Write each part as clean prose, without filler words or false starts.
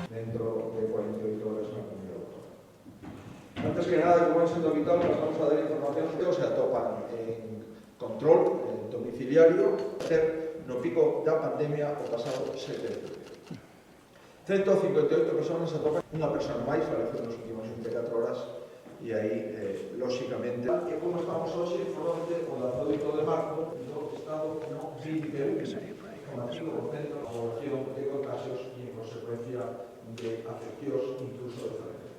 dentro de 48 horas na comunidade autónoma. Antes que nada, como é sendo habitual, nos vamos a dar informacións que se atopan en control domiciliario no pico da pandemia o pasado 7 de julio. 158 personas atopan, unha persona máis faleceu nos últimos 24 horas e aí, lóxicamente, e como estamos hoxe, probablemente o 18 de marzo do Estado no 21,5% da población de contagios e en consecuencia de afeccións incluso de faleceu.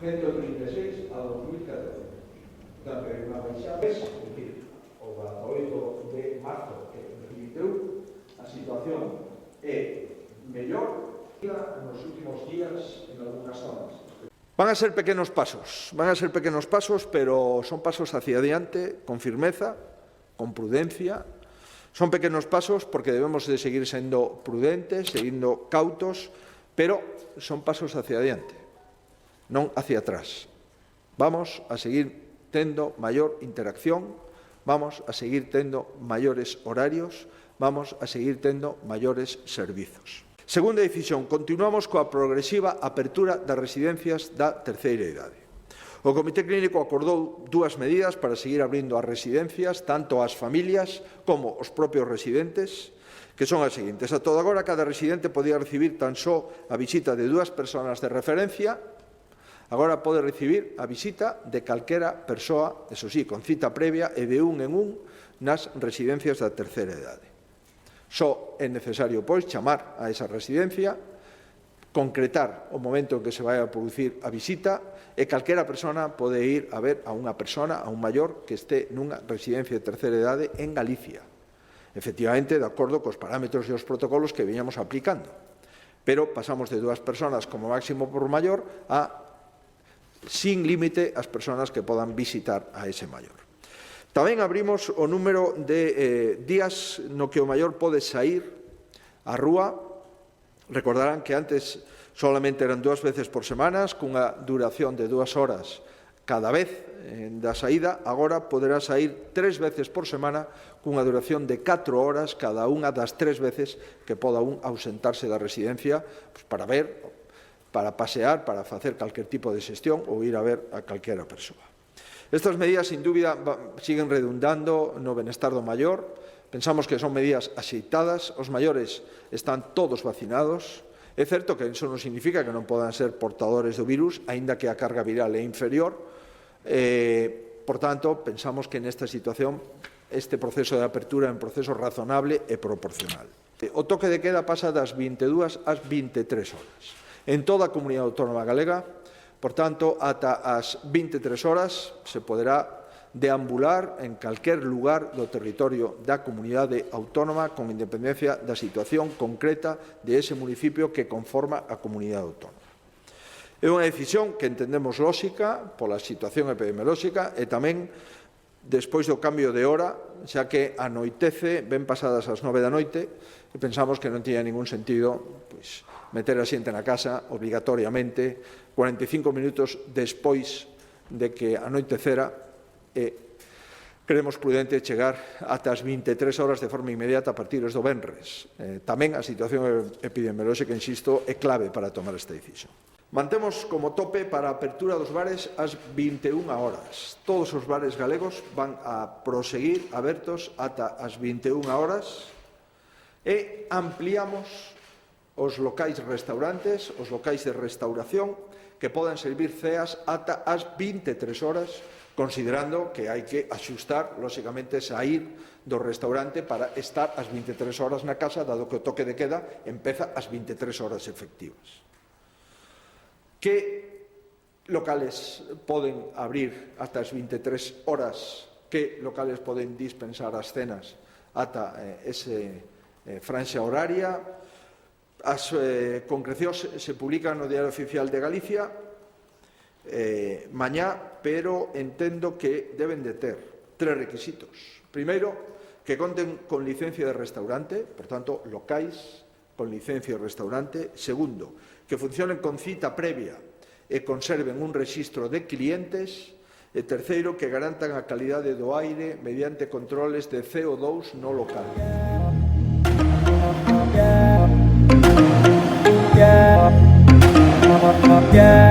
136 a 2014. Portanto, é unha baixada, é dicir, o 18 de marzo que reflicteu, a situación é mellor nos últimos días en algunhas zonas. Van a ser pequenos pasos, pero son pasos hacia adiante, con firmeza, con prudencia. Son pequenos pasos porque debemos de seguir sendo prudentes, seguindo cautos, pero son pasos hacia adiante, non hacia atrás. Vamos a seguir tendo maior interacción, vamos a seguir tendo maiores horarios, vamos a seguir tendo maiores servizos. Segunda decisión, continuamos coa progresiva apertura das residencias da terceira idade. O Comité Clínico acordou dúas medidas para seguir abrindo as residencias, tanto ás familias como aos propios residentes, que son as seguintes. A toda agora, cada residente podía recibir tan só a visita de 2 persoas de referencia, agora pode recibir a visita de calquera persoa, eso sí, con cita previa e de un en un nas residencias da terceira idade. Só é necesario, pois, chamar a esa residencia, concretar o momento en que se vai a producir a visita e calquera persona pode ir a ver a unha persona, a un maior, que este nunha residencia de terceira idade en Galicia. Efectivamente, de acordo cos parámetros e os protocolos que veñamos aplicando. Pero pasamos de 2 personas como máximo por maior a sin límite as persoas que podan visitar a ese maior. Tamén abrimos o número de días no que o maior pode sair á rúa. Recordarán que antes solamente eran 2 veces por semana, cunha duración de 2 horas cada vez da saída. Agora poderá sair 3 veces por semana cunha duración de 4 horas cada unha das 3 veces que poda un ausentarse da residencia para ver, para pasear, para facer calquer tipo de xestión ou ir a ver a calquera persoa. Estas medidas, sin dúbida, siguen redundando no benestar do maior. Pensamos que son medidas axeitadas. Os maiores están todos vacinados. É certo que iso non significa que non podan ser portadores do virus, aínda que a carga viral é inferior. Por tanto, pensamos que nesta situación este proceso de apertura é un proceso razonable e proporcional. O toque de queda pasa das 22 ás 23 horas. En toda a comunidade autónoma galega, por tanto, ata as 23 horas se poderá deambular en calquer lugar do territorio da comunidade autónoma con independencia da situación concreta de ese municipio que conforma a comunidade autónoma. É unha decisión que entendemos lóxica pola situación epidemiolóxica e tamén despois do cambio de hora, xa que anoitece ben pasadas as 9 da noite e pensamos que non tiña ningún sentido meter a xente na casa obrigatoriamente 45 minutos despois de que anoitecera e creemos prudente chegar ata as 23 horas de forma inmediata a partir do venres. Tamén a situación epidemiolóxica, insisto, é clave para tomar esta decisión. Mantemos como tope para a apertura dos bares as 21 horas. Todos os bares galegos van a proseguir abertos ata as 21 horas e ampliamos os locais restaurantes, os locais de restauración, que podan servir ceas ata as 23 horas, considerando que hai que axustar, lóxicamente, sair do restaurante para estar as 23 horas na casa, dado que o toque de queda empeza as 23 horas efectivas. Que locales poden abrir ata as 23 horas? Que locales poden dispensar as cenas ata ese franxa horaria? As concrecións se publican no Diario Oficial de Galicia mañá, pero entendo que deben de ter 3 requisitos. Primeiro, que conten con licencia de restaurante, por tanto, locais con licencia de restaurante. Segundo, que funcionen con cita previa e conserven un rexistro de clientes. E terceiro, que garantan a calidade do aire mediante controles de CO2 no local. Yeah.